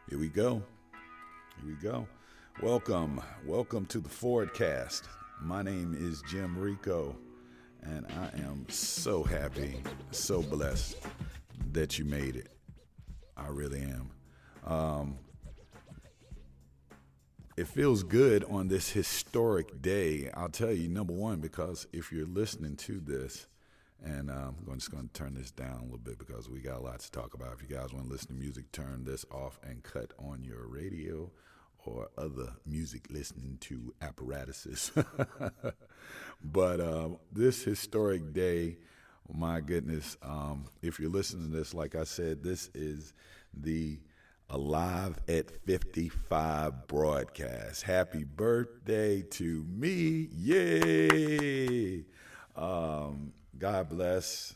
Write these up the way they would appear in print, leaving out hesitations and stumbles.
Here we go. Here we go. Welcome to the Fordcast. My name is Jim Rico, and I am so happy, so blessed that you made it. I really am. It feels good on this historic day. I'll tell you, number one, because if you're listening to this, and I'm just going to turn this down a little bit because we got a lot to talk about. If you guys want to listen to music, turn this off and cut on your radio or other music listening to apparatuses. But this historic day, my goodness, if you're listening to this, like I said, this is the Alive at 55 broadcast. Happy birthday to me. Yay! God bless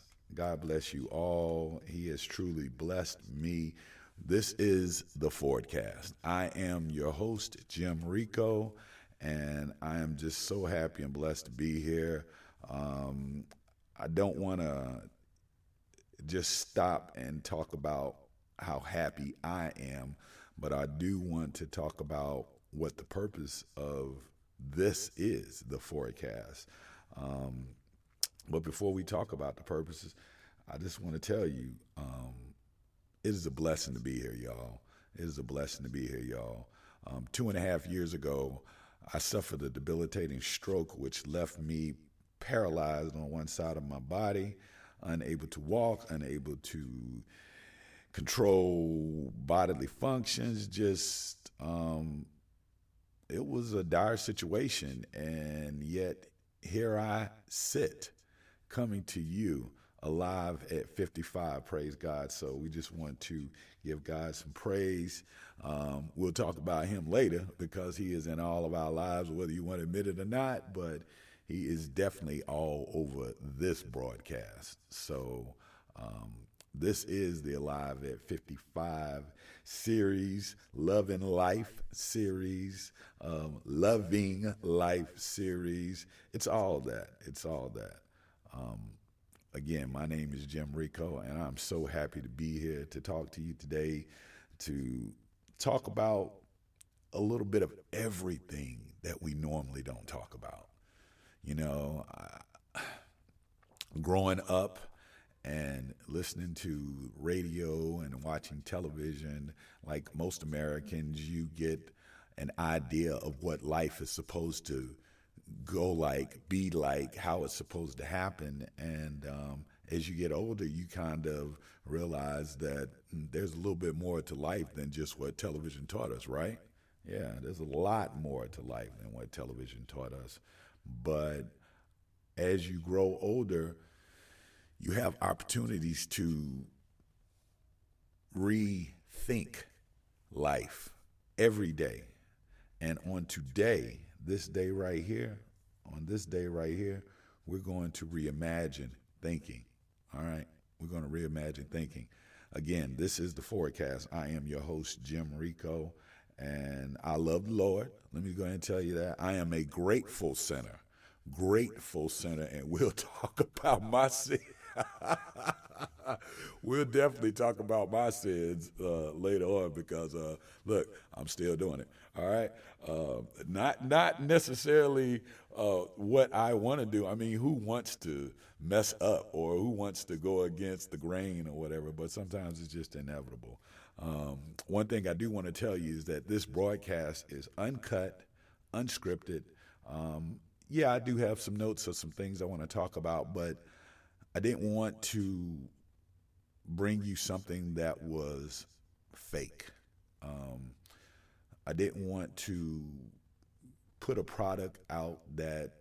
you all. He has truly blessed me. This is the Fordcast. I am your host, Jim Rico, and I am just so happy and blessed to be here. I don't want to just stop and talk about how happy I am, but I do want to talk about what the purpose of this is, the Fordcast. But before we talk about the purposes, I just want to tell you, it is a blessing to be here, y'all. It is a blessing to be here, y'all. 2.5 years ago, I suffered a debilitating stroke, which left me paralyzed on one side of my body, unable to walk, unable to control bodily functions. Just, it was a dire situation, and yet here I sit, coming to you alive at 55, praise God. So we just want to give God some praise. We'll talk about him later because he is in all of our lives, whether you want to admit it or not, but he is definitely all over this broadcast. So this is the Alive at 55 series, Loving Life series, Loving Life series. It's all that. It's all that. Again, my name is Jim Rico, and I'm so happy to be here to talk to you today, to talk about a little bit of everything that we normally don't talk about. You know, growing up and listening to radio and watching television, like most Americans, you get an idea of what life is supposed to go like, be like, how it's supposed to happen. And as you get older, you kind of realize that there's a little bit more to life than just what television taught us, right? Yeah, there's a lot more to life than what television taught us. But as you grow older, you have opportunities to rethink life every day. And on today, this day right here, we're going to reimagine thinking. All right? We're going to reimagine thinking. Again, this is the Forecast. I am your host, Jim Rico, and I love the Lord. Let me go ahead and tell you that. I am a grateful sinner, and we'll talk about my sin. We'll definitely talk about my sins later on because, look, I'm still doing it. All right, not necessarily what I want to do. I mean, who wants to mess up or who wants to go against the grain or whatever? But sometimes it's just inevitable. One thing I do want to tell you is that this broadcast is uncut, unscripted. Yeah, I do have some notes of some things I want to talk about, but I didn't want to bring you something that was fake. I didn't want to put a product out that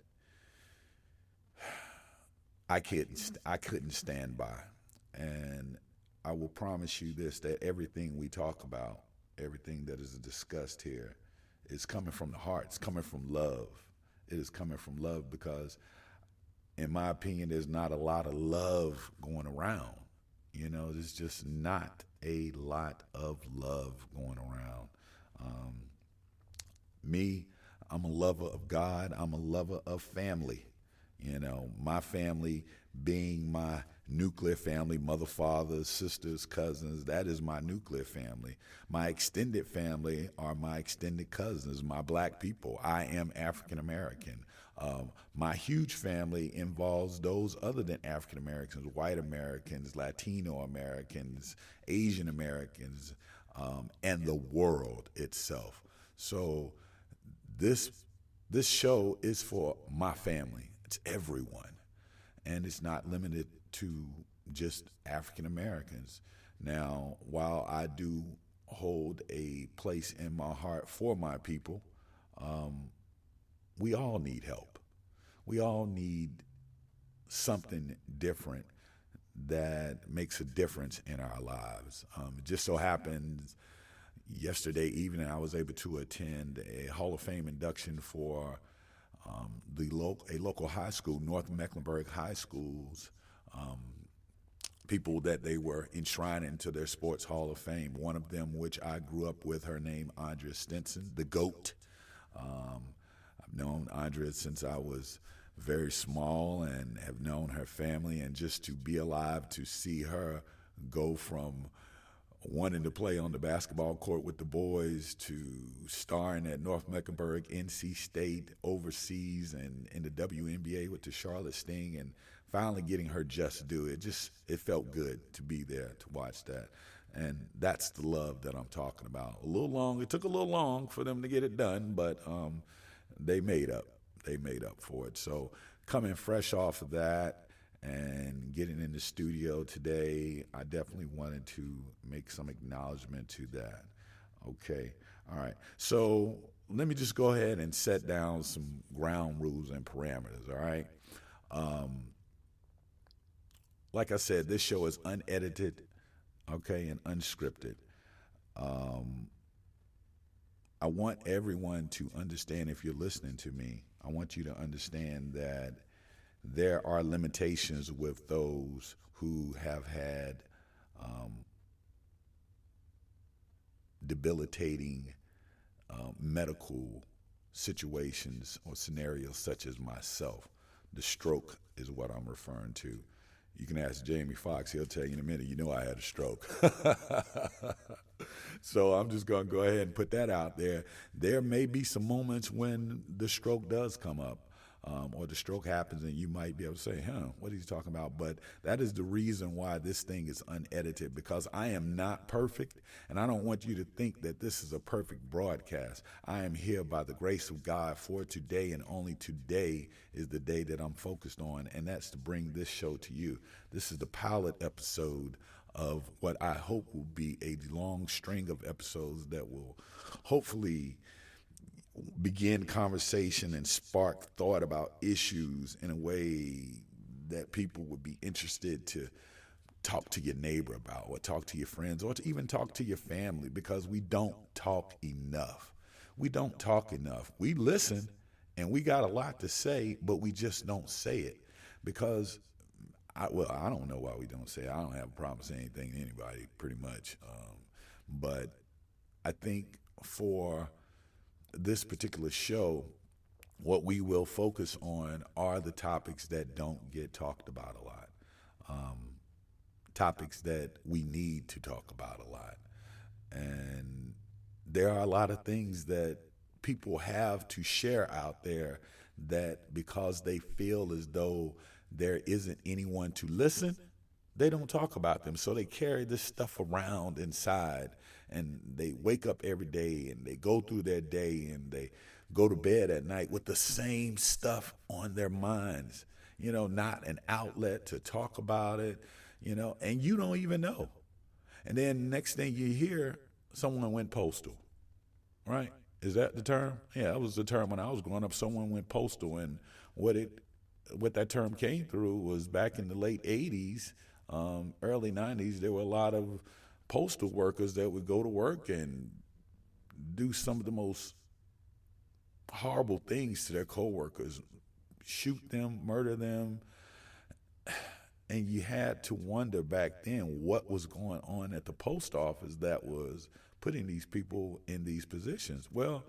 I couldn't stand by. And I will promise you this, that everything we talk about, everything that is discussed here is coming from the heart. It's coming from love. It is coming from love because, in my opinion, there's not a lot of love going around. You know, there's just not a lot of love going around. Me, I'm a lover of God. I'm a lover of family. You know, my family being my nuclear family, mother, father, sisters, cousins. That is my nuclear family. My extended family are my extended cousins, my black people. I am African American. My huge family involves those other than African Americans, white Americans, Latino Americans, Asian Americans, and the world itself. So this show is for my family. It's everyone, and it's not limited to just African Americans. Now, while I do hold a place in my heart for my people, we all need help. We all need something different that makes a difference in our lives. It just so happens yesterday evening I was able to attend a Hall of Fame induction for a local high school, North Mecklenburg High School's people that they were enshrining into their Sports Hall of Fame. One of them, which I grew up with, her name Andrea Stinson, the GOAT. I've known Andrea since I was very small and have known her family, and just to be alive to see her go from wanting to play on the basketball court with the boys to starring at North Mecklenburg, NC State, overseas, and in the WNBA with the Charlotte Sting, and finally getting her just due. It felt good to be there to watch that. And that's the love that I'm talking about. It took a little long for them to get it done, but they made up. They made up for it. So coming fresh off of that and getting in the studio today, I definitely wanted to make some acknowledgement to that. Okay. All right. So let me just go ahead and set down some ground rules and parameters. All right. Like I said, this show is unedited, okay, and unscripted. I want everyone to understand, if you're listening to me, I want you to understand that there are limitations with those who have had debilitating medical situations or scenarios such as myself. The stroke is what I'm referring to. You can ask Jamie Foxx, he'll tell you in a minute, I had a stroke. So I'm just going to go ahead and put that out there. There may be some moments when the stroke does come up, or the stroke happens, and you might be able to say, what are you talking about? But that is the reason why this thing is unedited, because I am not perfect, and I don't want you to think that this is a perfect broadcast. I am here by the grace of God for today, and only today is the day that I'm focused on, and that's to bring this show to you. This is the pilot episode of what I hope will be a long string of episodes that will hopefully begin conversation and spark thought about issues in a way that people would be interested to talk to your neighbor about, or talk to your friends, or to even talk to your family, because we don't talk enough. We don't talk enough. We listen, and we got a lot to say, but we just don't say it because I don't know why we don't say it. I don't have a problem saying anything to anybody, pretty much. But I think for this particular show, what we will focus on are the topics that don't get talked about a lot, topics that we need to talk about a lot. And there are a lot of things that people have to share out there that, because they feel as though there isn't anyone to listen, they don't talk about them. So they carry this stuff around inside, and they wake up every day and they go through their day and they go to bed at night with the same stuff on their minds, not an outlet to talk about it, and you don't even know. And then next thing you hear, someone went postal, right? Is that the term? Yeah, that was the term when I was growing up. Someone went postal, and what that term came through was back in the late 80s, early 90s, there were a lot of postal workers that would go to work and do some of the most horrible things to their coworkers, shoot them, murder them. And you had to wonder back then what was going on at the post office that was putting these people in these positions. Well,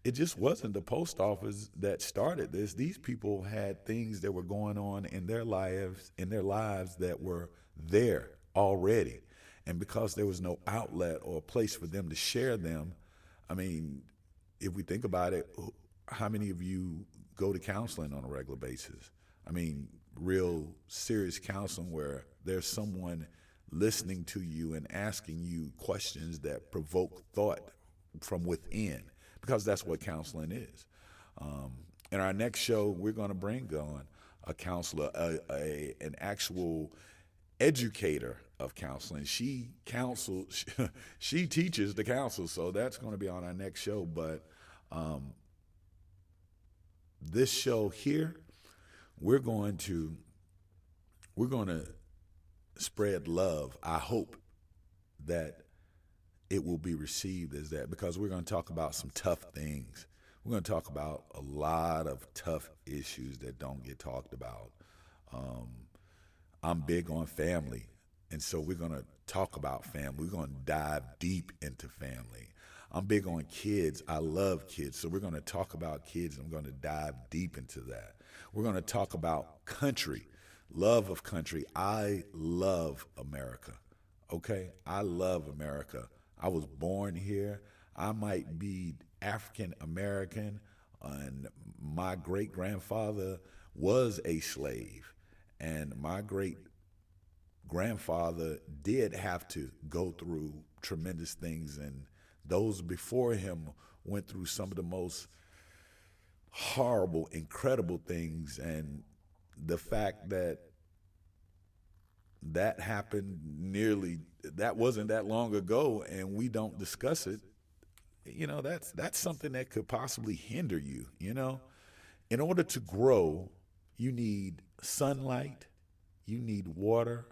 it just wasn't the post office that started this. These people had things that were going on in their lives that were there already. And because there was no outlet or a place for them to share them, I mean, if we think about it, how many of you go to counseling on a regular basis? I mean, real serious counseling where there's someone listening to you and asking you questions that provoke thought from within, because that's what counseling is. In our next show, we're going to bring on a counselor, an actual educator of counseling. She counsels, she teaches the counsel, so that's going to be on our next show. But this show here, we're going to spread love. I hope that it will be received as that, because we're going to talk about some tough things. We're going to talk about a lot of tough issues that don't get talked about. I'm big on family, and so we're going to talk about family. We're going to dive deep into family. I'm big on kids. I love kids, so we're going to talk about kids, and I'm going to dive deep into that. We're going to talk about country, love of country. I love America, okay? I love America. I was born here. I might be African American, and my great-grandfather was a slave, and my great-grandfather did have to go through tremendous things, and those before him went through some of the most horrible, incredible things. And the fact that that happened that wasn't that long ago, and we don't discuss it, that's something that could possibly hinder you. In order to grow, you need sunlight, you need water,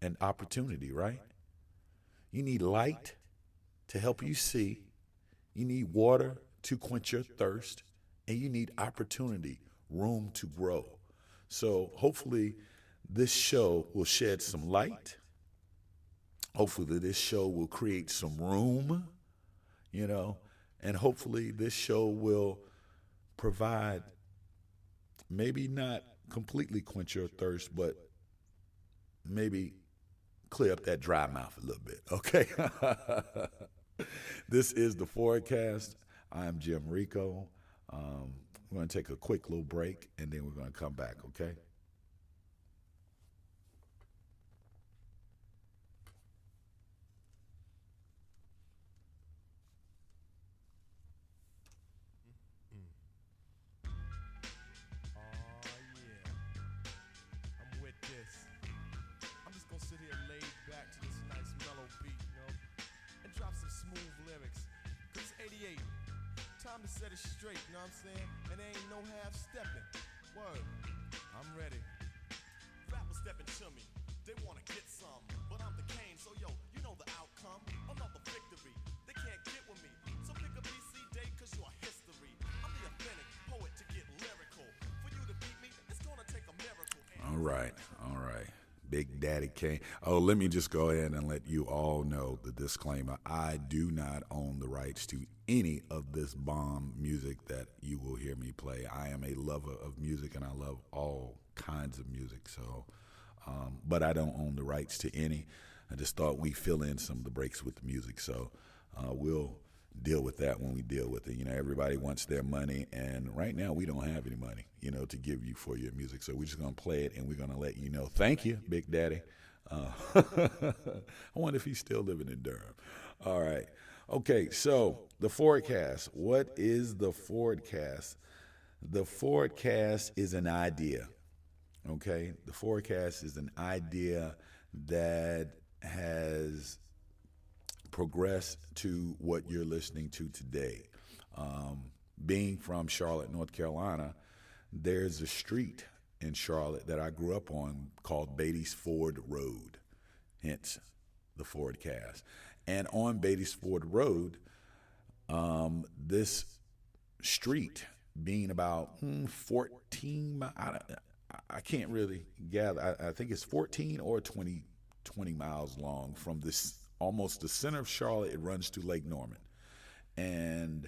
and opportunity, right? You need light to help you see, you need water to quench your thirst, and you need opportunity, room to grow. So hopefully this show will shed some light. Hopefully this show will create some room, and hopefully this show will provide, maybe not completely quench your thirst, but maybe clear up that dry mouth a little bit, okay? This is The Forecast. I'm Jim Rico. We're going to take a quick little break, and then we're going to come back, okay? Time to set it straight, you know what I'm saying? And there ain't no half stepping. Word, I'm ready. Rappers stepping to me, they wanna get some, but I'm the Kane, so yo, you know the outcome. Another victory, they can't get with me. So pick a BC day, cause you're history. I'm the authentic poet to get lyrical. For you to beat me, it's gonna take a miracle. All right. Big Daddy Kane. Oh, let me just go ahead and let you all know the disclaimer. I do not own the rights to any of this bomb music that you will hear me play. I am a lover of music, and I love all kinds of music. So, but I don't own the rights to any. I just thought we'd fill in some of the breaks with the music. So we'll deal with that when we deal with it. Everybody wants their money, and right now we don't have any money, to give you for your music. So we're just going to play it, and we're going to let you know. Thank you, Big Daddy. I wonder if he's still living in Durham. All right. Okay, so the forecast. What is the forecast? The forecast is an idea, okay? The forecast is an idea that has progress to what you're listening to today. Being from Charlotte, North Carolina, there's a street in Charlotte that I grew up on called Beatty's Ford Road, hence the Fordcast. And on Beatty's Ford Road, this street being about 14, I can't really gather, I think it's 14 or 20 miles long from this almost the center of Charlotte. It runs to Lake Norman. And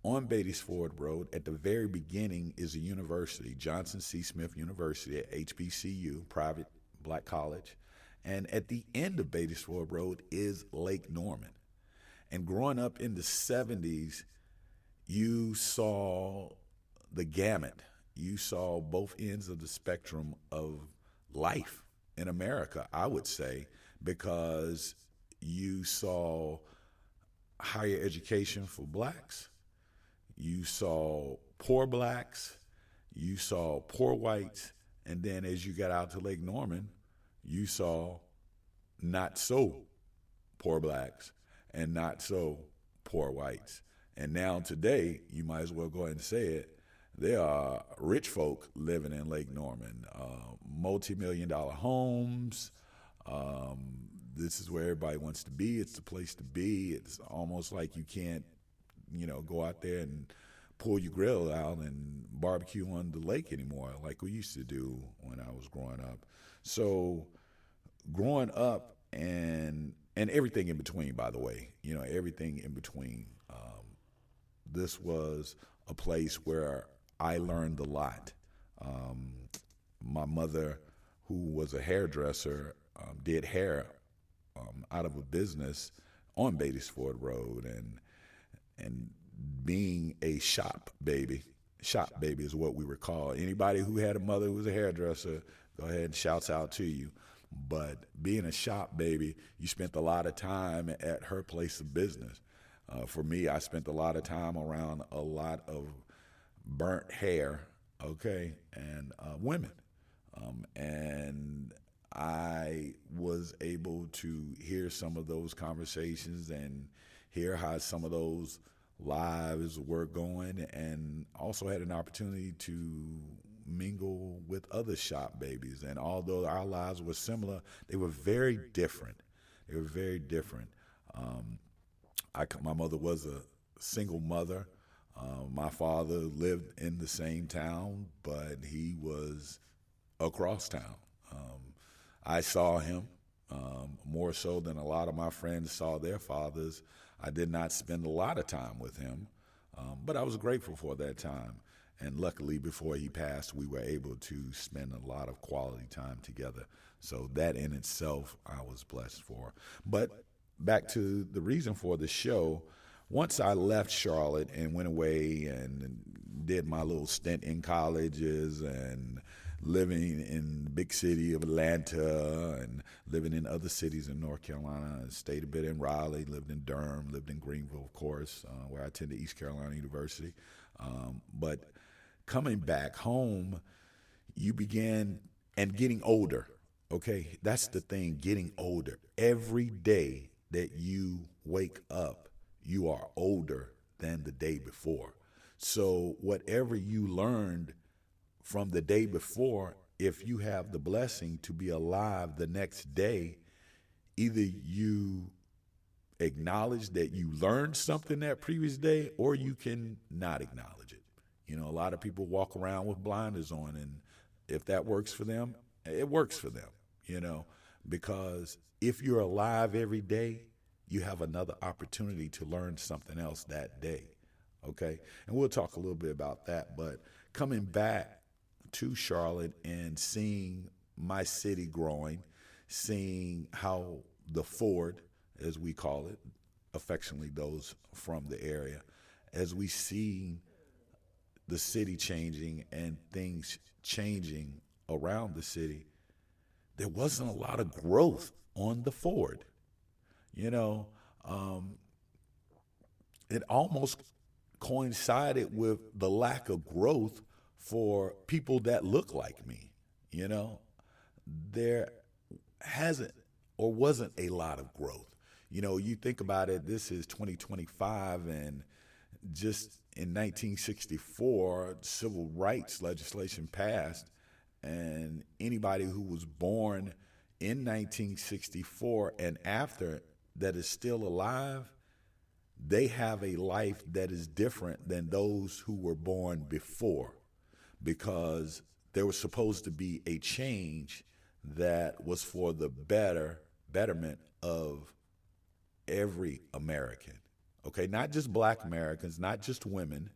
on Beatties Ford Road, at the very beginning, is a university, Johnson C. Smith University at HBCU, private black college. And at the end of Beatties Ford Road is Lake Norman. And growing up in the 70s, you saw the gamut. You saw both ends of the spectrum of life in America, I would say, because you saw higher education for blacks. You saw poor blacks, you saw poor whites, and then as you got out to Lake Norman, you saw not so poor blacks and not so poor whites. And now today, you might as well go ahead and say it, there are rich folk living in Lake Norman, multi-million-dollar homes. This is where everybody wants to be. It's the place to be. It's almost like you can't go out there and pull your grill out and barbecue on the lake anymore like we used to do when I was growing up. So growing up and everything in between, by the way, everything in between. This was a place where I learned a lot. My mother, who was a hairdresser, did hair out of a business on Beatties Ford Road, and being a shop baby is what we were called. Anybody who had a mother who was a hairdresser, go ahead and shouts out to you. But being a shop baby, you spent a lot of time at her place of business. For me, I spent a lot of time around a lot of burnt hair, okay, and women. And I was able to hear some of those conversations and hear how some of those lives were going, and also had an opportunity to mingle with other shop babies. And although our lives were similar, they were very different. My mother was a single mother. My father lived in the same town, but he was across town. I saw him more so than a lot of my friends saw their fathers. I did not spend a lot of time with him, but I was grateful for that time. And luckily, before he passed, we were able to spend a lot of quality time together. So that in itself, I was blessed for. But back to the reason for the show, once I left Charlotte and went away and did my little stint in colleges and living in the big city of Atlanta and living in other cities in North Carolina, I stayed a bit in Raleigh, lived in Durham, lived in Greenville, of course, where I attended East Carolina University. But coming back home, you began, and getting older, okay? That's the thing, getting older. Every day that you wake up, you are older than the day before. So whatever you learned from the day before, if you have the blessing to be alive the next day, either you acknowledge that you learned something that previous day, or you can not acknowledge it. A lot of people walk around with blinders on, and if that works for them, it works for them, because if you're alive every day, you have another opportunity to learn something else that day, okay? And we'll talk a little bit about that, but coming back to Charlotte and seeing my city growing, seeing how the Ford, as we call it, affectionately those from the area, as we see the city changing and things changing around the city, there wasn't a lot of growth on the Ford. It almost coincided with the lack of growth for people that look like me. There hasn't or wasn't a lot of growth. You think about it, this is 2025, and just in 1964, civil rights legislation passed, and anybody who was born in 1964 and after that is still alive, they have a life that is different than those who were born before, because there was supposed to be a change that was for the betterment of every American, Okay, not just black Americans, not just women,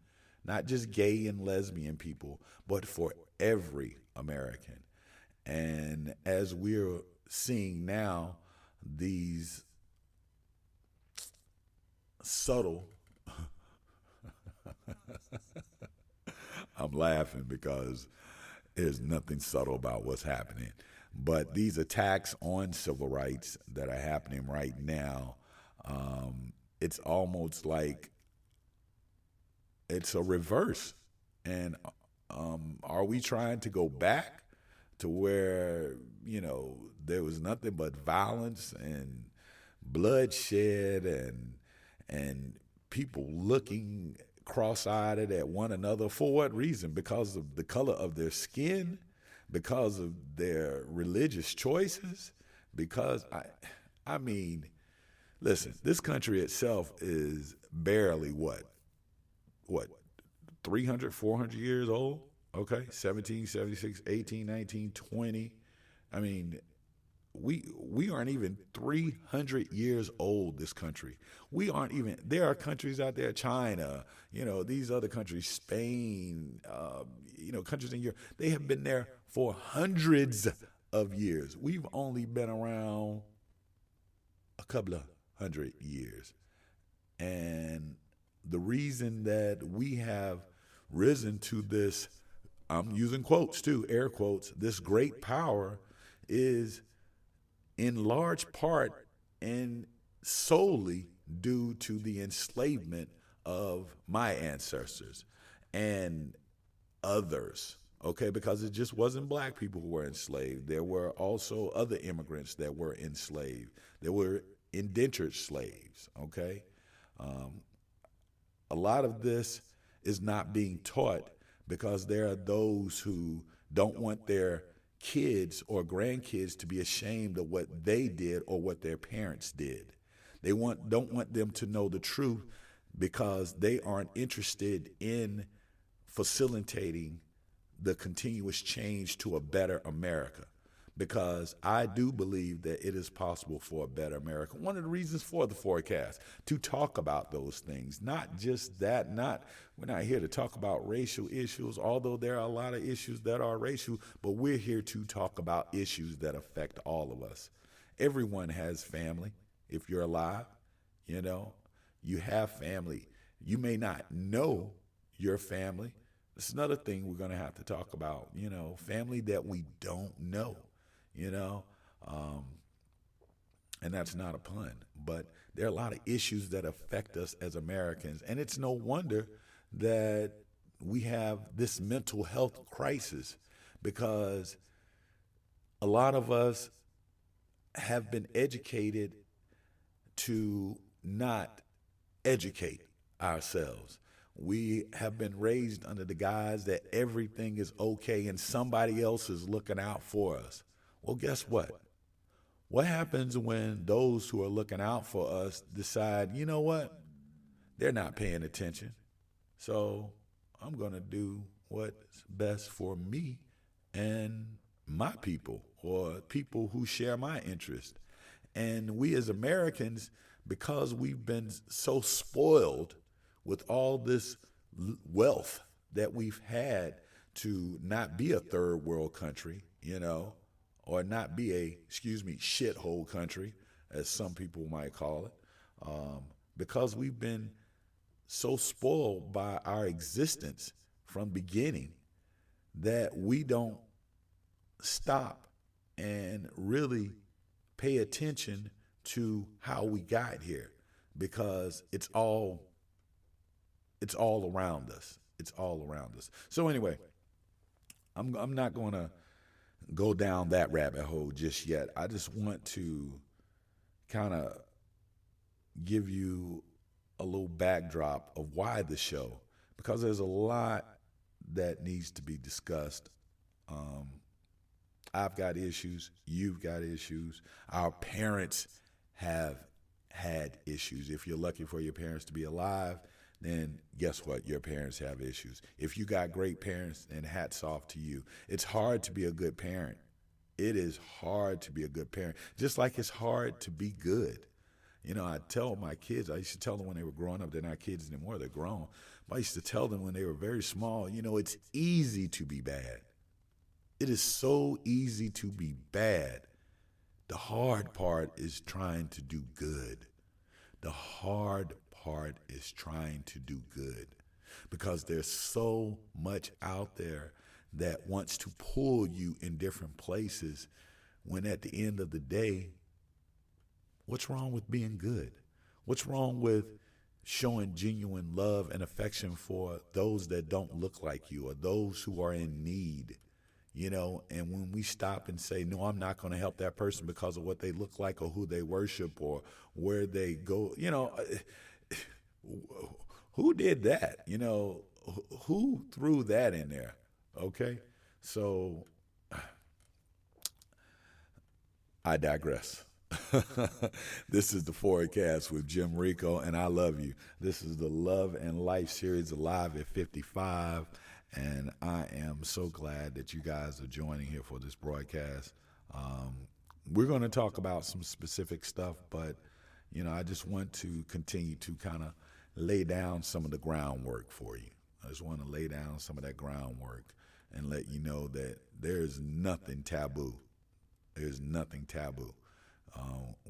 not just gay and lesbian people, but for every American. And as we're seeing now, these subtle, I'm laughing because there's nothing subtle about what's happening. But these attacks on civil rights that are happening right now, it's almost like it's a reverse. And are we trying to go back to where, there was nothing but violence and bloodshed and people looking cross-eyed at one another for what reason? Because of the color of their skin, because of their religious choices, because I mean, listen, this country itself is barely what 300, 400 years old, okay? 1776, 18, 19, 20. I mean, we aren't even 300 years old, this country. We aren't even, there are countries out there, China, these other countries, Spain, countries in Europe, they have been there for hundreds of years. We've only been around a couple of hundred years. And the reason that we have risen to this, I'm using quotes too, air quotes, this great power is in large part and solely due to the enslavement of my ancestors and others, okay? Because it just wasn't black people who were enslaved. There were also other immigrants that were enslaved. There were indentured slaves, okay? A lot of this is not being taught because there are those who don't want their kids or grandkids to be ashamed of what they did or what their parents did. They don't want them to know the truth because they aren't interested in facilitating the continuous change to a better America. Because I do believe that it is possible for a better America. One of the reasons for the forecast, to talk about those things, not just that, we're not here to talk about racial issues, although there are a lot of issues that are racial, but we're here to talk about issues that affect all of us. Everyone has family. If you're alive, you have family. You may not know your family. It's another thing we're going to have to talk about, family that we don't know. And that's not a pun, but there are a lot of issues that affect us as Americans. And it's no wonder that we have this mental health crisis because a lot of us have been educated to not educate ourselves. We have been raised under the guise that everything is okay and somebody else is looking out for us. Well, guess what? What happens when those who are looking out for us decide, you know what? They're not paying attention. So I'm going to do what's best for me and my people or people who share my interest. And we as Americans, because we've been so spoiled with all this wealth that we've had to not be a third world country, or not be a, shithole country, as some people might call it, because we've been so spoiled by our existence from beginning that we don't stop and really pay attention to how we got here, because it's all around us. It's all around us. So anyway, I'm not going to go down that rabbit hole just yet. I just want to kind of give you a little backdrop of why the show, because there's a lot that needs to be discussed. I've got issues. You've got issues. Our parents have had issues. If you're lucky for your parents to be alive, then guess what? Your parents have issues. If you got great parents, then hats off to you. It's hard to be a good parent. It is hard to be a good parent, just like it's hard to be good. I tell my kids, I used to tell them when they were growing up, they're not kids anymore, they're grown. But I used to tell them when they were very small, it's easy to be bad. It is so easy to be bad. The hard part is trying to do good. The hard part is trying to do good, because there's so much out there that wants to pull you in different places, when at the end of the day, what's wrong with being good? What's wrong with showing genuine love and affection for those that don't look like you or those who are in need? And when we stop and say, no, I'm not going to help that person because of what they look like or who they worship or where they go, who did that? Who threw that in there? Okay. So I digress. This is the Forecast with Jim Rico, and I love you. This is the Love and Life series, Alive at 55. And I am so glad that you guys are joining here for this broadcast. We're going to talk about some specific stuff, but, I just want to continue to kind of lay down some of the groundwork for you. I just want to lay down some of that groundwork and let you know that there's nothing taboo. There's nothing taboo.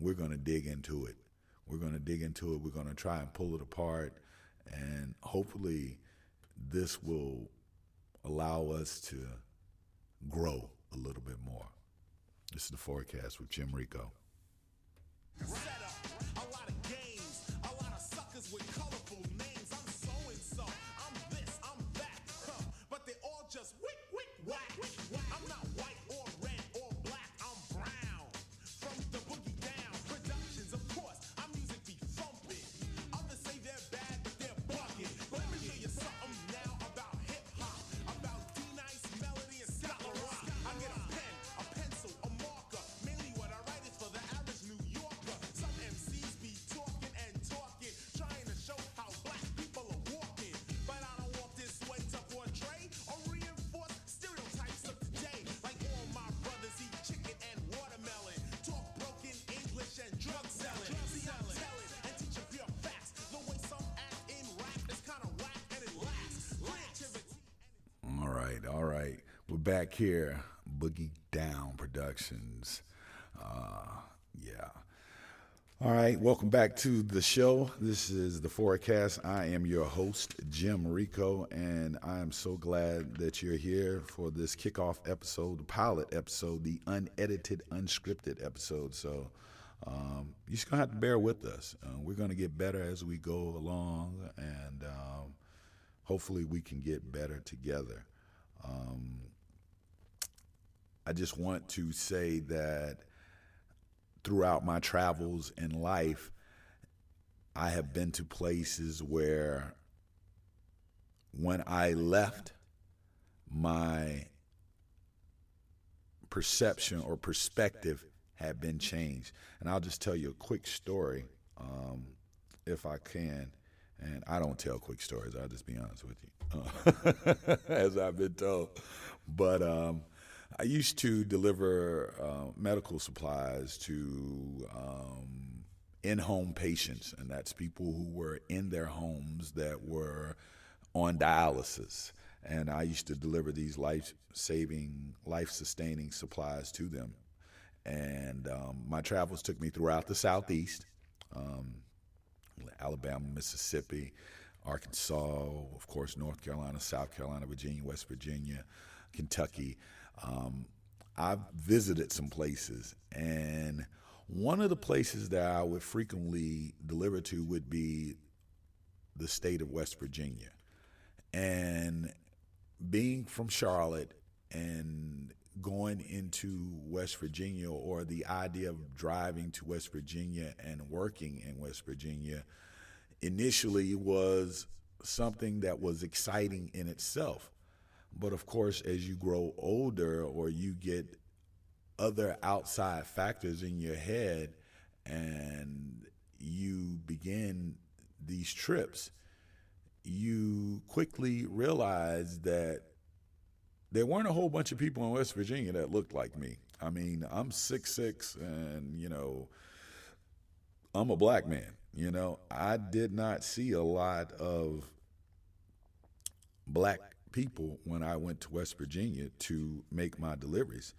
We're going to dig into it. We're going to try and pull it apart, and hopefully this will allow us to grow a little bit more. This is the Forecast with Jim Rico. Set up a lot of games, a lot of suckers with colorful names. I'm so-and-so, I'm this, I'm that, but they all just whack. I'm not white or red or black, I'm brown. From the boogie down, productions, of course, our music be thumping. Others say they're bad, but they're bugging. Let me tell you something now about hip-hop, about D-Nice, Melody, and Scott Rock. I get a pen, a pencil, a marker. Mainly what I write is for the average New Yorker. Some MCs be talking and talking, trying to show how black people are walking. But I don't walk this way to portray or reinforce stereotypes of today. Like all my brothers eat chicken and watermelon, talk broken English and drug selling. See, I'm telling and teaching pure facts. The way some act in rap is kind of whack and it lacks creativity. All right. We're back here, Boogie Down Productions. Yeah. All right, welcome back to the show. This is the Forecast. I am your host, Jim Rico, and I am so glad that you're here for this kickoff episode, the pilot episode, the unedited, unscripted episode. So you're just going to have to bear with us. We're going to get better as we go along, and hopefully we can get better together. I just want to say that throughout my travels in life, I have been to places where when I left, my perception or perspective had been changed. And I'll just tell you a quick story, if I can. And I don't tell quick stories, I'll just be honest with you, as I've been told. But I used to deliver medical supplies to in-home patients, and that's people who were in their homes that were on dialysis. And I used to deliver these life-saving, life-sustaining supplies to them. And my travels took me throughout the Southeast, Alabama, Mississippi, Arkansas, of course, North Carolina, South Carolina, Virginia, West Virginia, Kentucky. I've visited some places, and one of the places that I would frequently deliver to would be the state of West Virginia. And being from Charlotte and going into West Virginia, or the idea of driving to West Virginia and working in West Virginia, initially was something that was exciting in itself. But of course, as you grow older, or you get other outside factors in your head and you begin these trips, you quickly realize that there weren't a whole bunch of people in West Virginia that looked like me. I mean, I'm 6'6", and, I'm a black man. I did not see a lot of black people when I went to West Virginia to make my deliveries.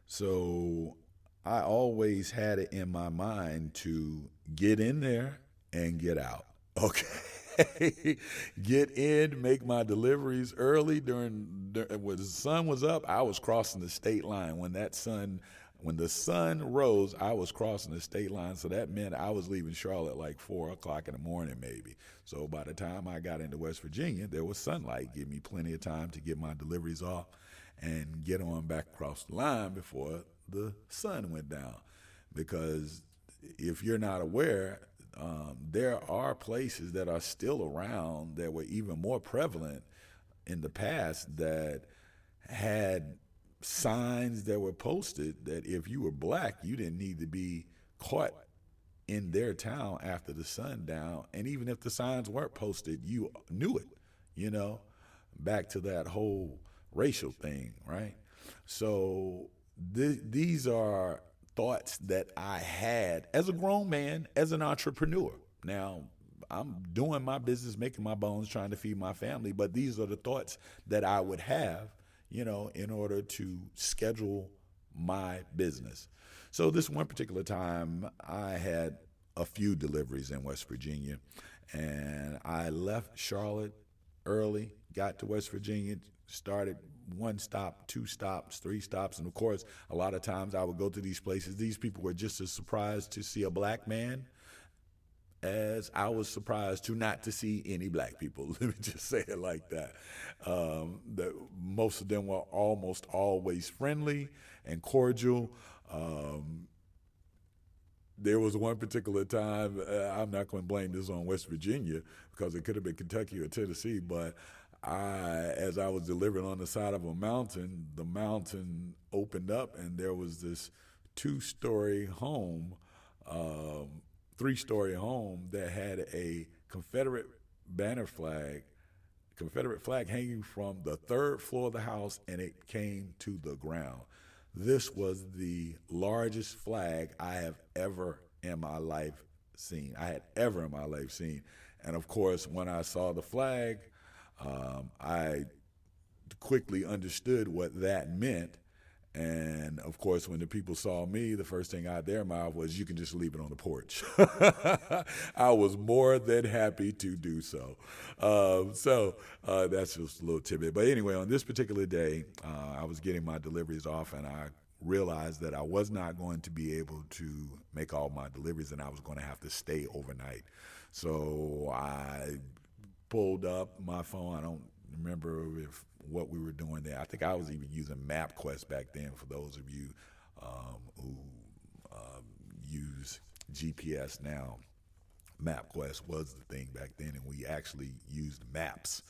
So I always had it in my mind to get in there and get out. Okay. Get in, make my deliveries early during when the sun was up. I was crossing the state line. When the sun rose, I was crossing the state line. So that meant I was leaving Charlotte like 4:00 in the morning, maybe. So by the time I got into West Virginia, there was sunlight. Give me plenty of time to get my deliveries off and get on back across the line before the sun went down. Because if you're not aware, there are places that are still around that were even more prevalent in the past that had signs that were posted that if you were black, you didn't need to be caught in their town after the sundown. And even if the signs weren't posted, you knew it, back to that whole racial thing, right? So these are thoughts that I had as a grown man, as an entrepreneur. Now, I'm doing my business, making my bones, trying to feed my family, but these are the thoughts that I would have, in order to schedule my business. So this one particular time, I had a few deliveries in West Virginia, and I left Charlotte early, got to West Virginia, started 1 stop, 2 stops, 3 stops. And of course, a lot of times I would go to these places. These people were just as surprised to see a black man as I was surprised to see any black people. Let me just say it like that. Most of them were almost always friendly and cordial. There was one particular time, I'm not going to blame this on West Virginia because it could have been Kentucky or Tennessee, but as I was delivering on the side of a mountain, the mountain opened up and there was this 2-story home, 3-story home that had a Confederate flag hanging from the 3rd floor of the house, and it came to the ground. This was the largest flag I have ever in my life seen. And of course, when I saw the flag, I quickly understood what that meant. And of course, when the people saw me, the first thing out of their mouth was, "You can just leave it on the porch." I was more than happy to do so. That's just a little tidbit. But anyway, on this particular day, I was getting my deliveries off, and I realized that I was not going to be able to make all my deliveries, and I was going to have to stay overnight. So I pulled up my phone. I don't remember what we were doing there. I think I was even using MapQuest back then, for those of you who use GPS now. MapQuest was the thing back then, and we actually used maps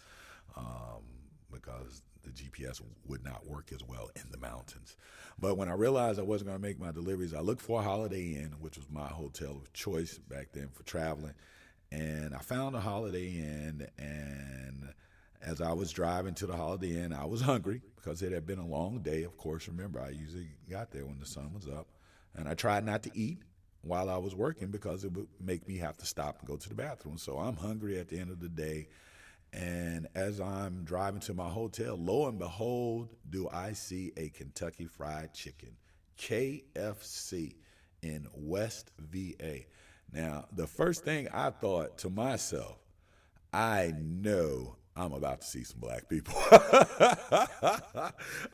because the GPS would not work as well in the mountains. But when I realized I wasn't going to make my deliveries, I looked for a Holiday Inn, which was my hotel of choice back then for traveling. And I found a Holiday Inn, and as I was driving to the Holiday Inn, I was hungry because it had been a long day. Of course, remember, I usually got there when the sun was up. And I tried not to eat while I was working because it would make me have to stop and go to the bathroom. So I'm hungry at the end of the day. And as I'm driving to my hotel, lo and behold, do I see a Kentucky Fried Chicken, KFC, in West VA. Now, the first thing I thought to myself, I know I'm about to see some black people.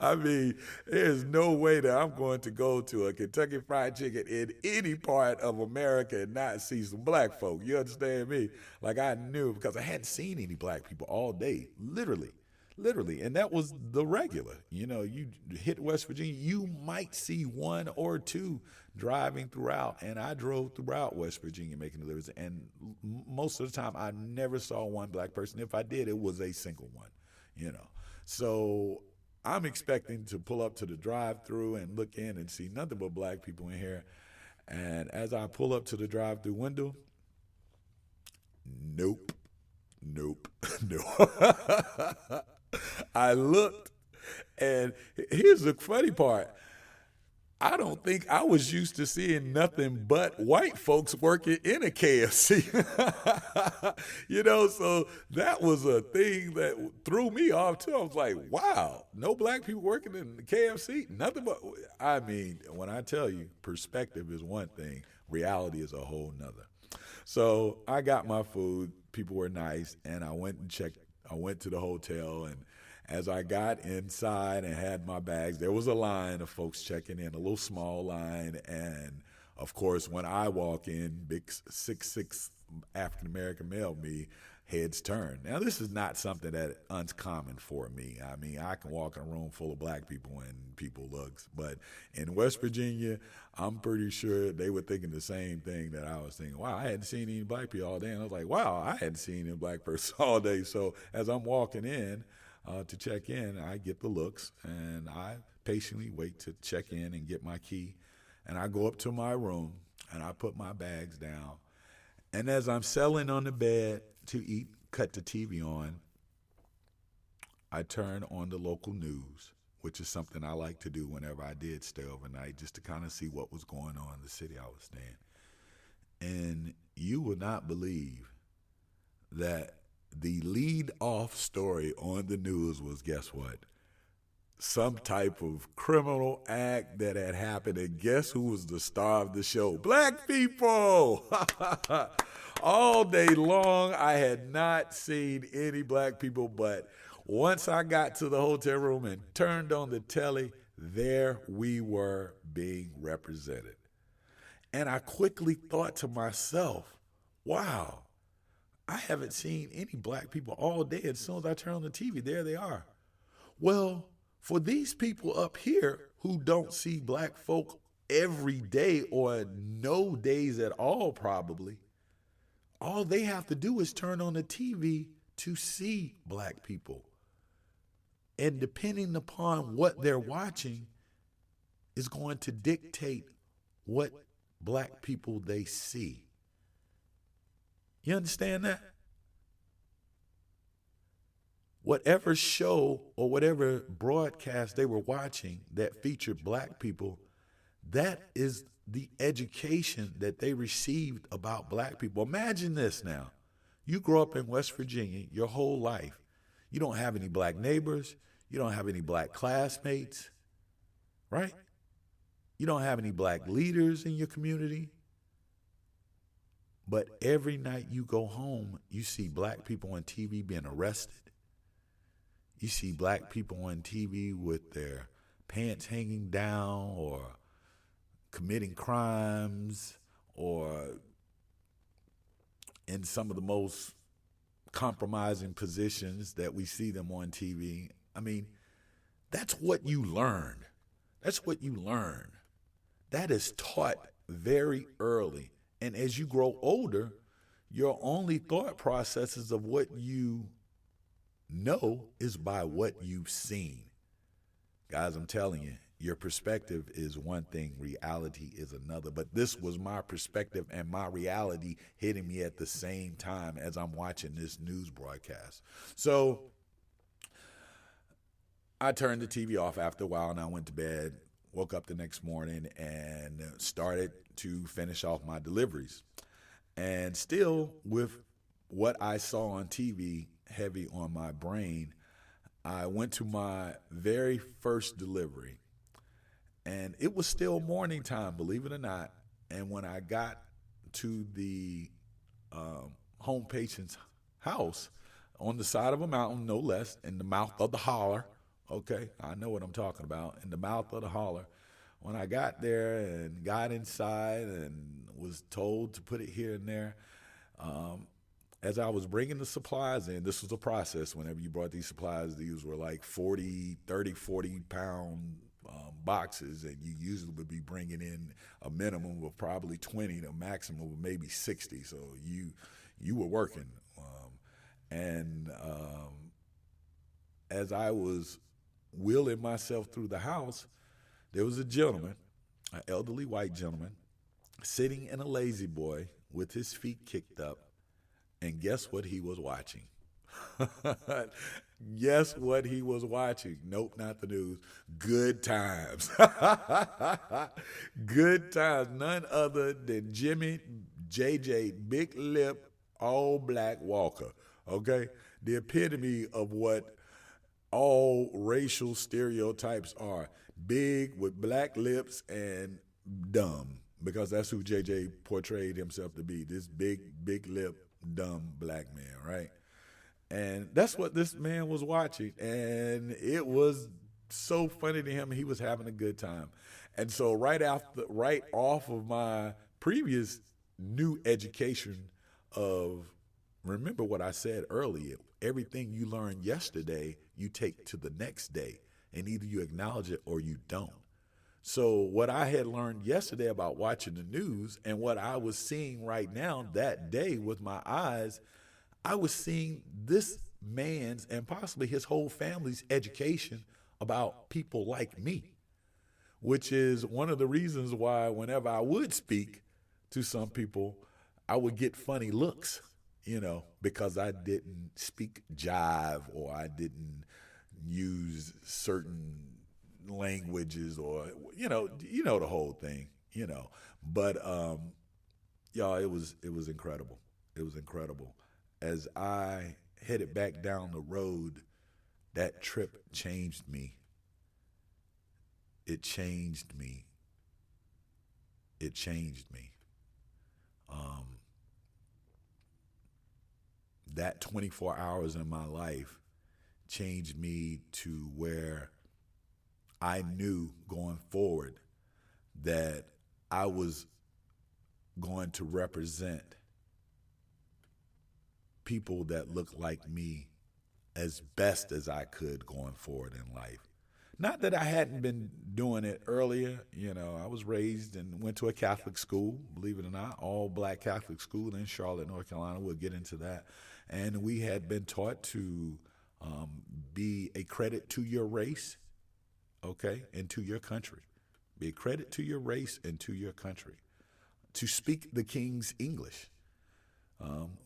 I mean, there's no way that I'm going to go to a Kentucky Fried Chicken in any part of America and not see some black folk. You understand me? Like, I knew, because I hadn't seen any black people all day, literally. And that was the regular. You hit West Virginia, you might see 1 or 2 driving throughout. And I drove throughout West Virginia making deliveries. And most of the time, I never saw one black person. If I did, it was a single one, So I'm expecting to pull up to the drive-through and look in and see nothing but black people in here. And as I pull up to the drive-through window, nope. I looked, and here's the funny part. I don't think I was used to seeing nothing but white folks working in a KFC. So that was a thing that threw me off too. I was like, wow, no black people working in the KFC? Nothing but, I mean, when I tell you, perspective is one thing, reality is a whole nother. So I got my food, people were nice, and I went to the hotel, and as I got inside and had my bags, there was a line of folks checking in, a little small line. And, of course, when I walk in, big 6'6" African-American male, me, heads turn. Now, this is not something that uncommon for me. I mean, I can walk in a room full of black people and people looks. But in West Virginia, I'm pretty sure they were thinking the same thing that I was thinking. Wow, I hadn't seen any black people all day. And I was like, wow, I hadn't seen any black person all day. So as I'm walking in, to check in, I get the looks, and I patiently wait to check in and get my key. And I go up to my room, and I put my bags down. And as I'm settling on the bed to eat, cut the TV on, I turn on the local news, which is something I like to do whenever I did stay overnight, just to kind of see what was going on in the city I was staying. And you would not believe that the lead-off story on the news was, guess what? Some type of criminal act that had happened, and guess who was the star of the show? Black people! All day long, I had not seen any black people, but once I got to the hotel room and turned on the telly, there we were being represented. And I quickly thought to myself, wow, I haven't seen any black people all day. As soon as I turn on the TV, there they are. Well, for these people up here who don't see black folk every day or no days at all probably, all they have to do is turn on the TV to see black people. And depending upon what they're watching is going to dictate what black people they see. You understand that? Whatever show or whatever broadcast they were watching that featured black people, that is the education that they received about black people. Imagine this now. You grow up in West Virginia your whole life. You don't have any black neighbors. You don't have any black classmates, right? You don't have any black leaders in your community. But every night you go home, you see black people on TV being arrested. You see black people on TV with their pants hanging down or committing crimes or in some of the most compromising positions that we see them on TV. I mean, that's what you learn. That's what you learn. That is taught very early. And as you grow older, your only thought processes of what you know is by what you've seen. Guys, I'm telling you, your perspective is one thing, reality is another. But this was my perspective and my reality hitting me at the same time as I'm watching this news broadcast. So I turned the TV off after a while and I went to bed, woke up the next morning and started to finish off my deliveries. And still with what I saw on TV heavy on my brain, I went to my very first delivery. And it was still morning time, believe it or not. And when I got to the home patient's house on the side of a mountain, no less, in the mouth of the holler, okay, I know what I'm talking about, in the mouth of the holler, when I got there and got inside and was told to put it here and there, as I was bringing the supplies in, this was a process. Whenever you brought these supplies, these were like 40 pound boxes, and you usually would be bringing in a minimum of probably 20, a maximum of maybe 60. So you were working. As I was wheeling myself through the house, there was a gentleman, an elderly white gentleman, sitting in a lazy boy with his feet kicked up, and guess what he was watching? Guess what he was watching? Nope, not the news. Good Times. Good Times. None other than Jimmy JJ Big Lip All Black Walker. Okay? The epitome of what all racial stereotypes are. Big with black lips and dumb. Because that's who JJ portrayed himself to be. This big lip, dumb black man, right? And that's what this man was watching. And it was so funny to him. He was having a good time. And so right off of my previous new education of, remember what I said earlier, everything you learned yesterday, you take to the next day. And either you acknowledge it or you don't. So what I had learned yesterday about watching the news and what I was seeing right now that day with my eyes, I was seeing this man's and possibly his whole family's education about people like me, which is one of the reasons why whenever I would speak to some people, I would get funny looks, because I didn't speak jive or I didn't use certain languages or, the whole thing, But, y'all, it was incredible. It was incredible. As I headed back down the road, that trip changed me. It changed me. It changed me. That 24 hours in my life changed me to where I knew going forward that I was going to represent people that look like me as best as I could going forward in life. Not that I hadn't been doing it earlier. I was raised and went to a Catholic school, believe it or not, all black Catholic school in Charlotte, North Carolina. We'll get into that. And we had been taught to be a credit to your race, okay, and to your country. Be a credit to your race and to your country. To speak the King's English.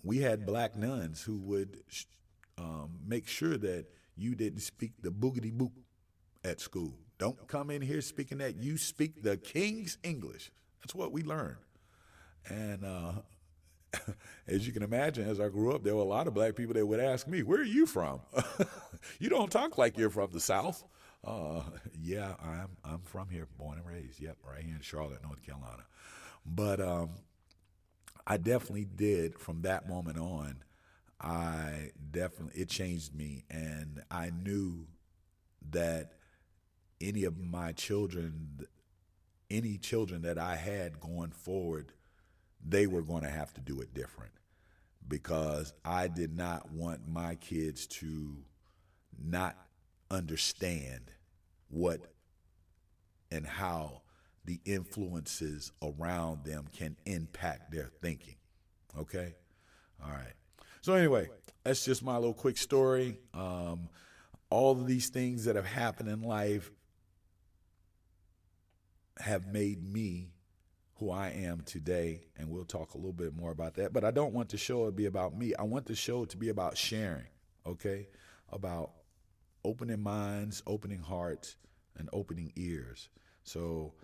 We had black nuns who would make sure that you didn't speak the boogity boop at school. Don't come in here speaking that. You speak the King's English. That's what we learned. And as you can imagine, as I grew up, there were a lot of black people that would ask me, "Where are you from? You don't talk like you're from the South." Yeah, I'm from here, born and raised. Yep, right here in Charlotte, North Carolina. But I definitely did from that moment on. It changed me, and I knew that any children that I had going forward, they were going to have to do it different, because I did not want my kids to not understand what and how the influences around them can impact their thinking. Okay? All right. So anyway, that's just my little quick story. All of these things that have happened in life have made me who I am today, and we'll talk a little bit more about that. But I don't want the show to be about me. I want the show to be about sharing, okay? About opening minds, opening hearts, and opening ears. So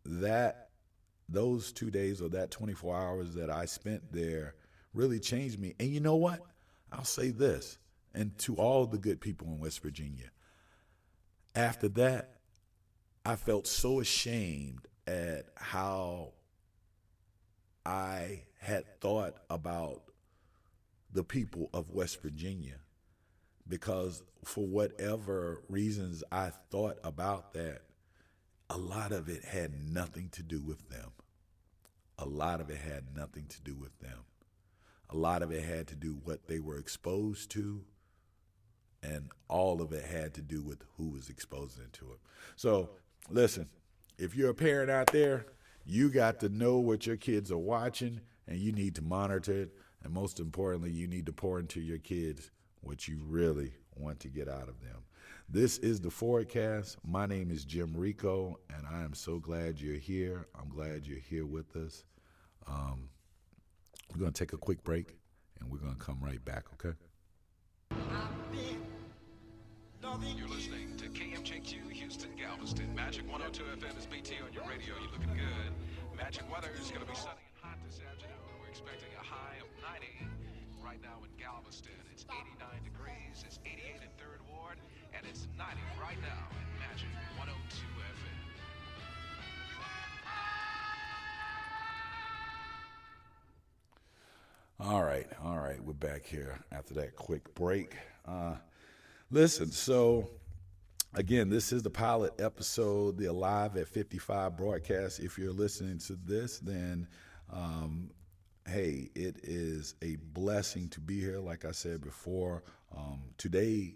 those 2 days or that 24 hours that I spent there really changed me. And you know what? I'll say this, and to all the good people in West Virginia, after that, I felt so ashamed at how I had thought about the people of West Virginia, because for whatever reasons I thought about that, a lot of it had nothing to do with them. A lot of it had nothing to do with them. A lot of it had to do what they were exposed to, and all of it had to do with who was exposing it to it. So, listen, if you're a parent out there, you got to know what your kids are watching, and you need to monitor it. And most importantly, you need to pour into your kids what you really want to get out of them. This is the Forecast. My name is Jim Rico, and I am so glad you're here. I'm glad you're here with us. We're going to take a quick break, and we're going to come right back, okay? You're listening to KMJQ Houston Galveston. Magic 102 FM is BT on your radio. You're looking good. Magic weather is going to be sunny and hot this afternoon. We're expecting a high of 90 right now in Galveston. It's 89 degrees. It's 88 in 3rd Ward. And it's 90 right now in Magic 102 FM. All right. We're back here after that quick break. Listen, so again, this is the pilot episode, the Alive at 55 broadcast. If you're listening to this, then hey, it is a blessing to be here. Like I said before, today,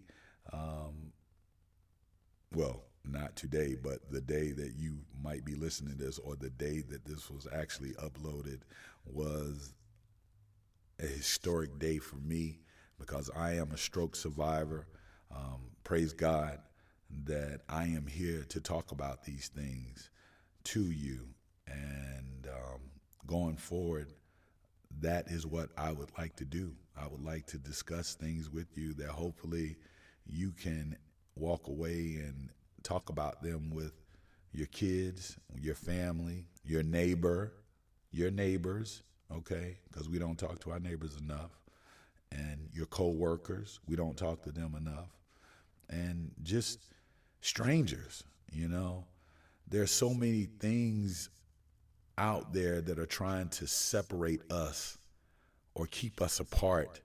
well, not today, but the day that you might be listening to this, or the day that this was actually uploaded, was a historic day for me, because I am a stroke survivor. Praise God that I am here to talk about these things to you. And going forward, that is what I would like to do. I would like to discuss things with you that hopefully you can walk away and talk about them with your kids, your family, your neighbors, okay? Because we don't talk to our neighbors enough. And your co-workers, we don't talk to them enough. And just strangers, you know. There's so many things out there that are trying to separate us or keep us apart.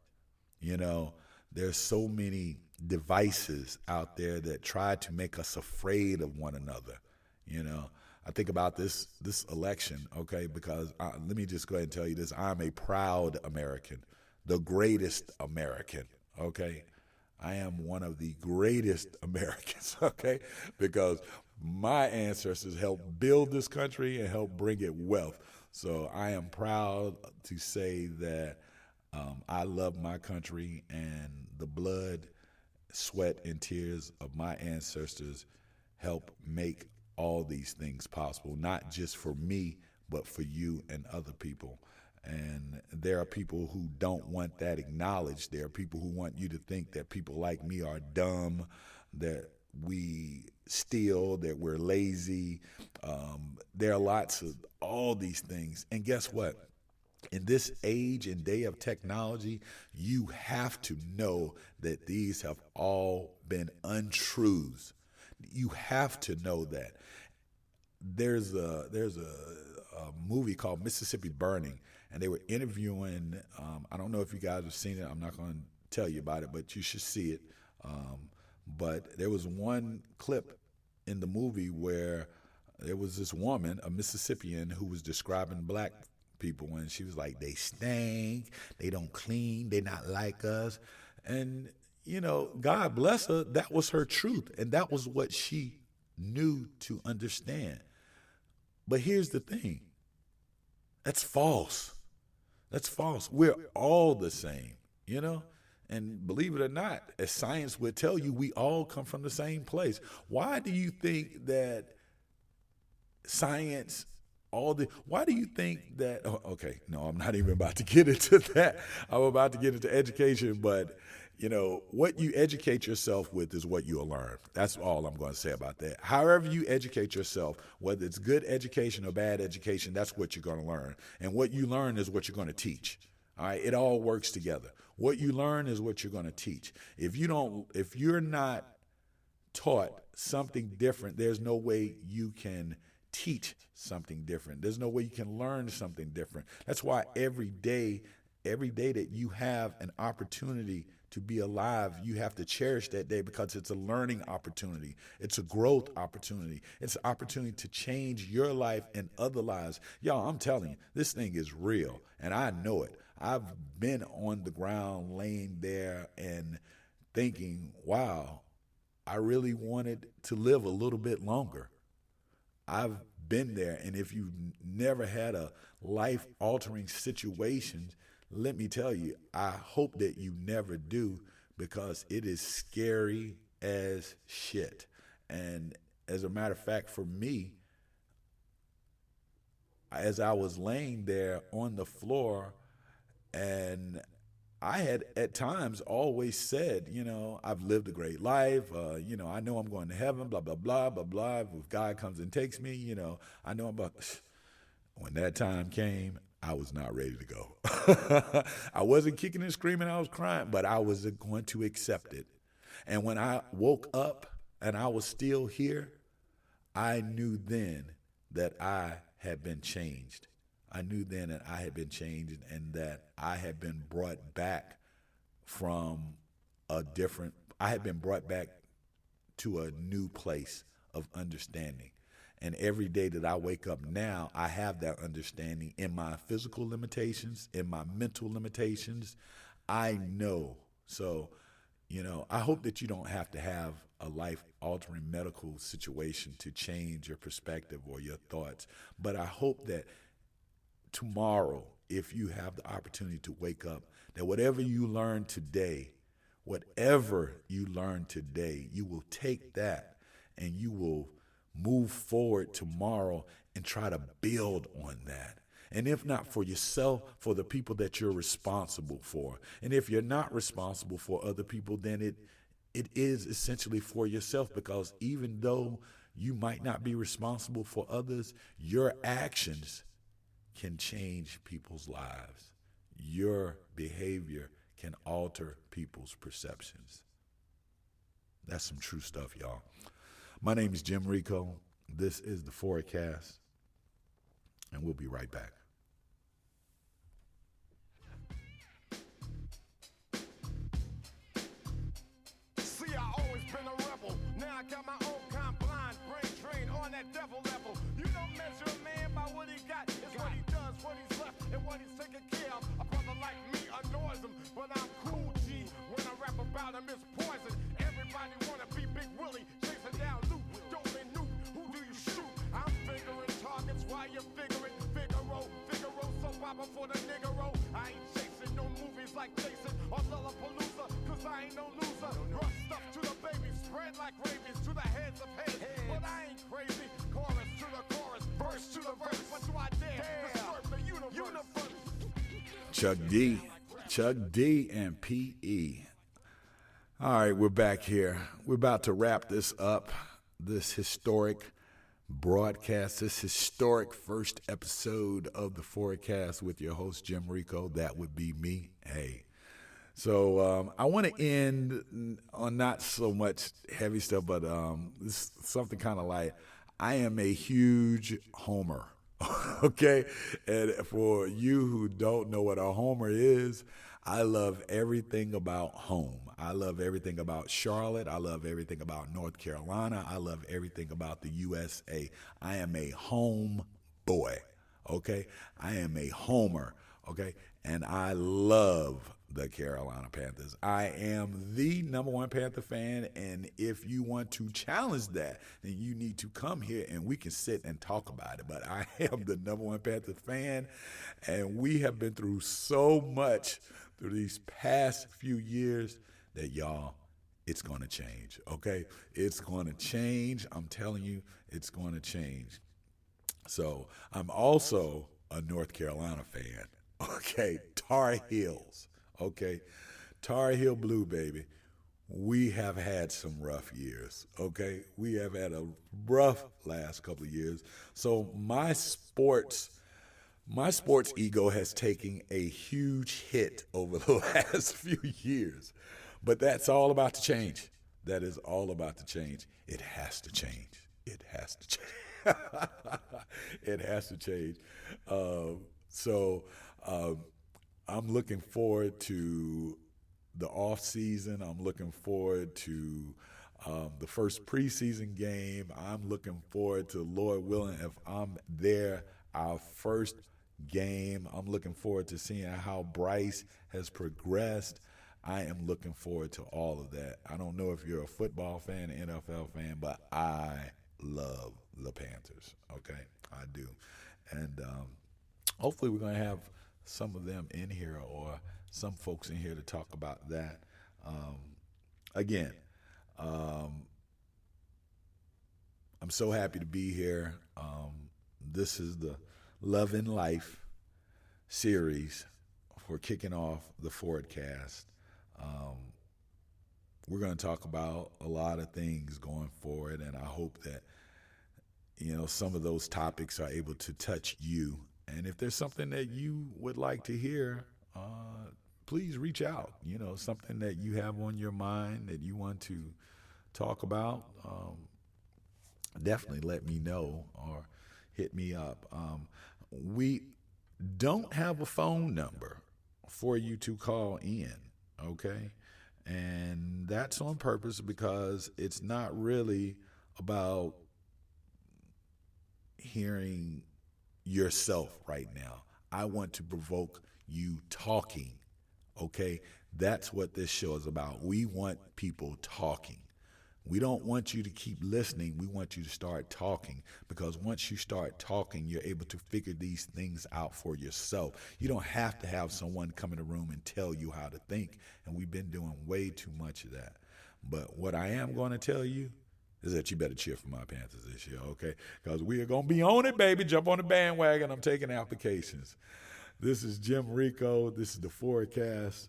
You know, there's so many devices out there that try to make us afraid of one another. You know, I think about this election, okay, because let me just go ahead and tell you this. I'm a proud American, the greatest American, okay? I am one of the greatest Americans, okay? Because my ancestors helped build this country and helped bring it wealth. So I am proud to say that I love my country, and the blood, sweat, and tears of my ancestors help make all these things possible, not just for me, but for you and other people. And there are people who don't want that acknowledged. There are people who want you to think that people like me are dumb, that we steal, that we're lazy. There are lots of all these things. And guess what? In this age and day of technology, you have to know that these have all been untruths. You have to know that. There's a movie called Mississippi Burning, and they were interviewing, I don't know if you guys have seen it. I'm not going to tell you about it, but you should see it. But there was one clip in the movie where there was this woman, a Mississippian, who was describing black people, and she was like, they stink, they don't clean, they not like us. And, you know, God bless her, that was her truth, and that was what she knew to understand. But here's the thing. That's false. That's false. We're all the same, you know? And believe it or not, as science would tell you, we all come from the same place. Why do you think that science, why do you think that, okay, no, I'm not even about to get into that. I'm about to get into education, but you know, what you educate yourself with is what you'll learn. That's all I'm going to say about that. However you educate yourself, whether it's good education or bad education, that's what you're going to learn. And what you learn is what you're going to teach. All right, it all works together. What you learn is what you're going to teach. If you're not taught something different, there's no way you can teach something different. There's no way you can learn something different. That's why every day that you have an opportunity to be alive, you have to cherish that day, because it's a learning opportunity. It's a growth opportunity. It's an opportunity to change your life and other lives. Y'all, I'm telling you, this thing is real, and I know it. I've been on the ground laying there and thinking, wow, I really wanted to live a little bit longer. I've been there, and if you've never had a life-altering situation, let me tell you, I hope that you never do, because it is scary as shit. And as a matter of fact, for me, as I was laying there on the floor and I had at times always said, I've lived a great life. I know I'm going to heaven, blah, blah, blah, blah, blah. If God comes and takes me, I know I'm about. When that time came, I was not ready to go. I wasn't kicking and screaming. I was crying, but I was going to accept it. And when I woke up and I was still here, I knew then that I had been changed. I knew then that I had been changed and that I had been brought back I had been brought back to a new place of understanding. And every day that I wake up now, I have that understanding in my physical limitations, in my mental limitations. I know. So, I hope that you don't have to have a life-altering medical situation to change your perspective or your thoughts. But I hope that tomorrow, if you have the opportunity to wake up, that whatever you learn today, you will take that and you will move forward tomorrow and try to build on that. And if not for yourself, for the people that you're responsible for. And if you're not responsible for other people, then it is essentially for yourself, because even though you might not be responsible for others, your actions can change people's lives. Your behavior can alter people's perceptions. That's some true stuff, y'all. My name is Jim Rico. This is the Forecast, and we'll be right back. See, I always been a rebel. Now I got my own kind, blind, brain trained on that devil level. You don't measure a man by what he got. It's what he does, what he's left, and what he's taking care of. A brother like me annoys him, but I'm cool, G. When I rap about him, it's poison. Everybody wanna be Big Willie, chasing down loot. Don't they Newt? Who do you shoot? I'm figuring targets while you're figuring. Figaro, soap opera for the Negro. I ain't chasing no movies like Jason or Lollapalooza, cause I ain't no loser. Run stuff to the baby, spread like rabies to the heads of heads. But I ain't crazy. Chorus to the chorus, verse to the verse. What do I dare? Disturb the universe. Chuck D and P.E. All right, we're back here. We're about to wrap this up, this historic broadcast, this historic first episode of the Forecast with your host, Jim Rico. That would be me. Hey. So I want to end on not so much heavy stuff, but this something kind of light. I am a huge homer. Okay? And for you who don't know what a homer is, I love everything about home. I love everything about Charlotte. I love everything about North Carolina. I love everything about the USA. I am a home boy, okay? I am a homer, okay? And I love the Carolina Panthers. I am the number one Panther fan, and if you want to challenge that, then you need to come here and we can sit and talk about it. But I am the number one Panther fan, and we have been through so much through these past few years that, y'all, it's going to change, okay? It's going to change. I'm telling you, it's going to change. So I'm also a North Carolina fan, okay? Tar Heels, okay? Tar Heel Blue, baby. We have had some rough years, okay? We have had a rough last couple of years. So my sports ego has taken a huge hit over the last few years. But that's all about to change. That is all about to change. It has to change. It has to change. It has to change. So I'm looking forward to the off season. I'm looking forward to the first preseason game. I'm looking forward to, Lord willing, if I'm there, our first game. I'm looking forward to seeing how Bryce has progressed. I am looking forward to all of that. I don't know if you're a football fan, an NFL fan, but I love the Panthers, okay? I do. And hopefully we're going to have some of them in here or some folks in here to talk about that. Again, I'm so happy to be here. This is the Love in Life series for kicking off the Fordcast. We're going to talk about a lot of things going forward, and I hope that, some of those topics are able to touch you. And if there's something that you would like to hear, please reach out. Something that you have on your mind that you want to talk about, definitely let me know or hit me up. We don't have a phone number for you to call in, okay? And that's on purpose because it's not really about hearing yourself right now. I want to provoke you talking, okay? That's what this show is about. We want people talking. We don't want you to keep listening. We want you to start talking, because once you start talking, you're able to figure these things out for yourself. You don't have to have someone come in the room and tell you how to think, and we've been doing way too much of that. But what I am going to tell you is that you better cheer for my Panthers this year, okay? Because we are going to be on it, baby. Jump on the bandwagon. I'm taking applications. This is Jim Rico. This is the Forecast.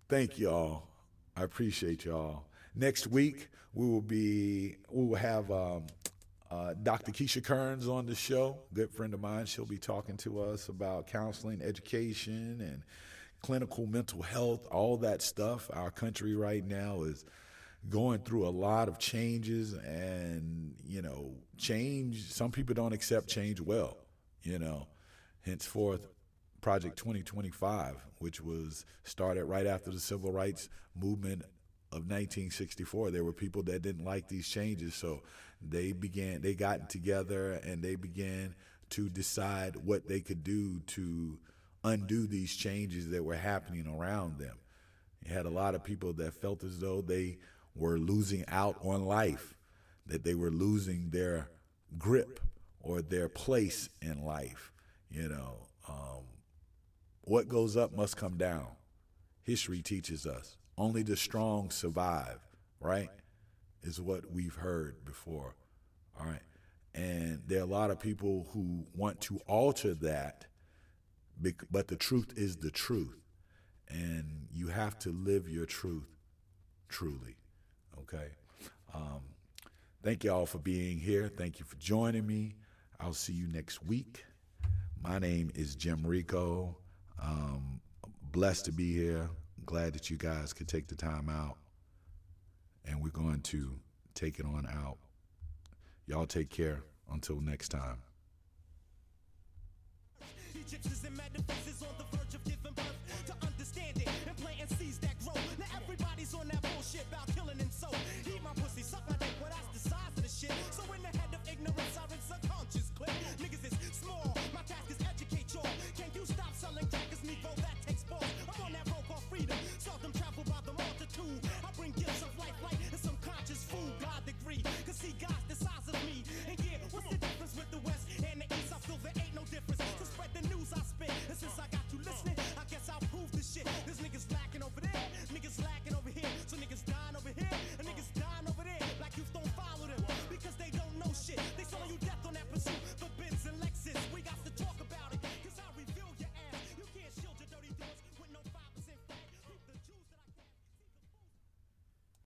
Thank y'all. I appreciate y'all. Next week, we will have Dr. Keisha Kearns on the show, good friend of mine. She'll be talking to us about counseling, education, and clinical mental health, all that stuff. Our country right now is going through a lot of changes, and, change, some people don't accept change well, henceforth. Project 2025, which was started right after the civil rights movement of 1964. There were people that didn't like these changes, so they got together and they began to decide what they could do to undo these changes that were happening around them. You had a lot of people that felt as though they were losing out on life, that they were losing their grip or their place in life. What goes up must come down. History teaches us. Only the strong survive, right? Is what we've heard before, all right? And there are a lot of people who want to alter that, but the truth is the truth. And you have to live your truth truly, okay? Thank you all for being here. Thank you for joining me. I'll see you next week. My name is Jim Rico. Blessed to be here. Glad that you guys could take the time out, and we're going to take it on out. Y'all take care. Until next time.